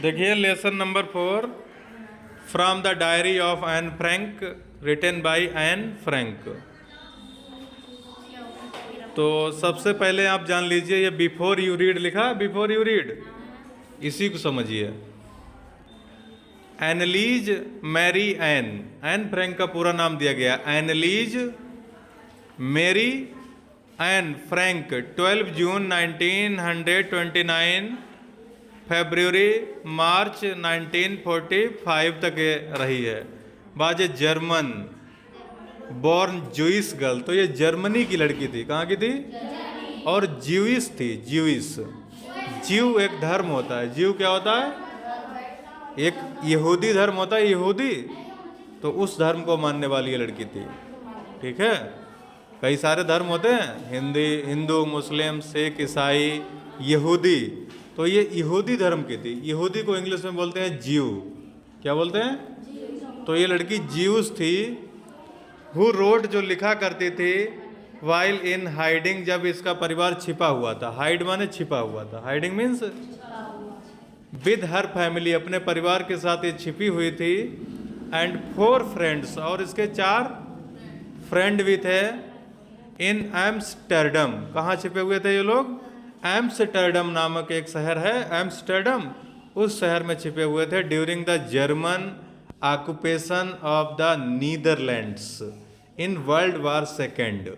देखिए lesson number 4, from the diary of Anne Frank, written by Anne Frank. तो सबसे पहले आप जान लीजिए ये बिफोर यू रीड लिखा, बिफोर यू रीड, इसी को समझिए। Anneliese Marie Anne, Anne Frank का पूरा नाम दिया गया, Anneliese Marie Anne Frank 12 June 1929 फरवरी मार्च 1945 तक रही है। बाजे जर्मन बॉर्न ज्यूइश गर्ल, तो ये जर्मनी की लड़की थी। कहाँ की थी? और ज्यूइश थी, ज्यूइश। ज्यू एक धर्म होता है, ज्यू क्या होता है? एक यहूदी धर्म होता है, यहूदी, तो उस धर्म को मानने वाली ये लड़की थी। ठीक है, कई सारे धर्म होते हैं, हिंदू, मुस्लिम, सिख, ईसाई, यहूदी, तो ये यहूदी धर्म की थी। यहूदी को इंग्लिश में बोलते हैं ज्यू। क्या बोलते हैं? तो ये लड़की ज्यूस थी। हु रोड, जो लिखा करती थी, वाइल इन हाइडिंग, जब इसका परिवार छिपा हुआ था। हाइड माने छिपा हुआ था, hiding means with her family, अपने परिवार के साथ ये छिपी हुई थी। एंड 4 फ्रेंड्स, और इसके 4 फ्रेंड भी थे। इन एम्स्टर्डम, कहाँ छिपे हुए थे ये लोग? एम्स्टर्डम नामक एक शहर है, एम्स्टर्डम, उस शहर में छिपे हुए थे। During the German occupation of the Netherlands in world war second,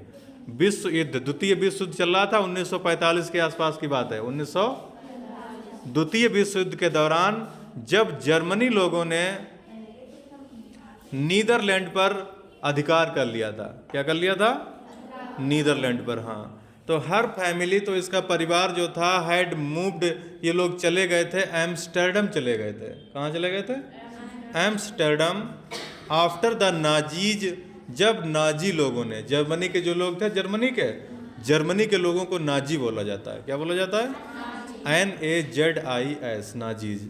विश्व युद्ध, द्वितीय विश्व युद्ध चल रहा था, 1945 के आसपास की बात है। द्वितीय विश्व युद्ध के दौरान जब जर्मनी लोगों ने नीदरलैंड पर अधिकार कर लिया था। क्या कर लिया था? नीदरलैंड पर, हाँ। तो हर फैमिली, तो इसका परिवार जो था, हैड मूव्ड, ये लोग चले गए थे, एम्स्टर्डम चले गए थे। कहाँ चले गए थे? एम्स्टर्डम। आफ्टर द नाजीज, जब नाजी लोगों ने, जर्मनी के जो लोग थे, जर्मनी के लोगों को नाजी बोला जाता है। क्या बोला जाता है? NAZIS, Nazis.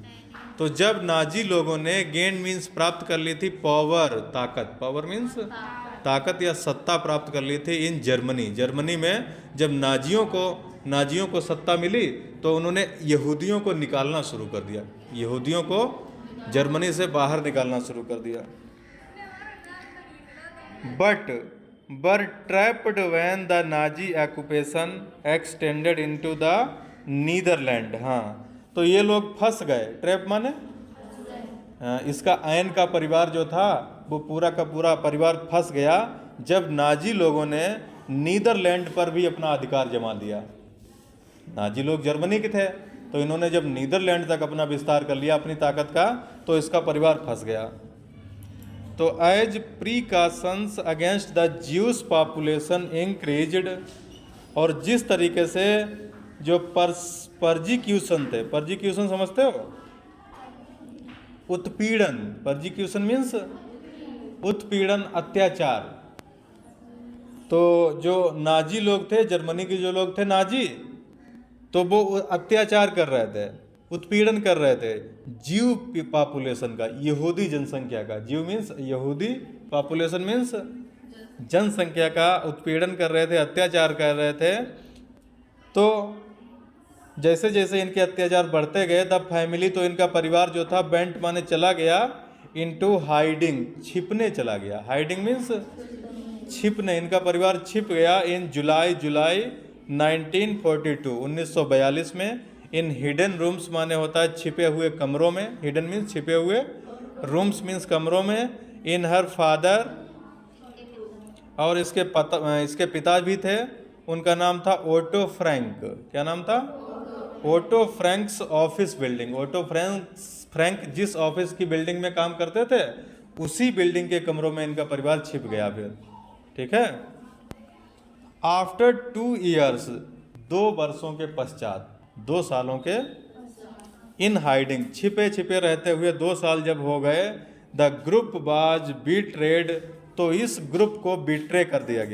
तो जब नाजी लोगों ने गेन मीन्स प्राप्त कर ली थी, पावर, ताकत, पावर मीन्स ताकत या सत्ता प्राप्त कर ली थी इन जर्मनी में जब नाजियों को सत्ता मिली, तो उन्होंने यहूदियों को निकालना शुरू कर दिया, यहूदियों को जर्मनी से बाहर निकालना शुरू कर दिया। But were trapped when the Nazi occupation extended into the Netherland. हाँ, तो ये लोग फंस गए। ट्रैप माने इसका एन का परिवार जो था, वो पूरा का पूरा परिवार फंस गया जब नाजी लोगों ने नीदरलैंड पर भी अपना अधिकार जमा लिया। नाजी लोग जर्मनी के थे, तो इन्होंने जब नीदरलैंड तक अपना विस्तार कर लिया अपनी ताकत का, तो इसका परिवार फंस गया। तो as precautions against the Jews population increased, और जिस तरीके से जो परजिक्यूशन थे, परजिक्यूशन समझते हो? उत्पीड़न, परजिक्यूशन मीन्स उत्पीड़न, अत्याचार। तो जो नाजी लोग थे, जर्मनी के जो लोग थे नाजी, तो वो अत्याचार कर रहे थे, उत्पीड़न कर रहे थे ज्यू पॉपुलेशन का, यहूदी जनसंख्या का। ज्यू मीन्स यहूदी, पॉपुलेशन मीन्स जनसंख्या का उत्पीड़न कर रहे थे, अत्याचार कर रहे थे। तो जैसे जैसे इनके अत्याचार बढ़ते गए, तब फैमिली, तो इनका परिवार जो था, बेंट माने चला गया इनटू हाइडिंग, छिपने चला गया। हाइडिंग मीन्स छिपने, इनका परिवार छिप गया इन जुलाई 1942, 1942 में, इन हिडन रूम्स माने होता है छिपे हुए कमरों में, हिडन मीन्स छिपे हुए, रूम्स मीन्स कमरों में। इन हर फादर, और इसके पिता भी थे, उनका नाम था ओटो फ्रैंक। क्या नाम था? Otto Frank's office building. Otto Frank जिस ऑफिस की बिल्डिंग में काम करते थे, उसी बिल्डिंग के कमरों में इनका परिवार छिप गया फिर। ठीक है। आफ्टर 2 years, 2 वर्षों के पश्चात, 2 सालों के इन हाइडिंग, छिपे छिपे रहते हुए 2 साल जब हो गए, द ग्रुप वाज बीट्रेड, तो इस ग्रुप को बीट्रे कर दिया गया।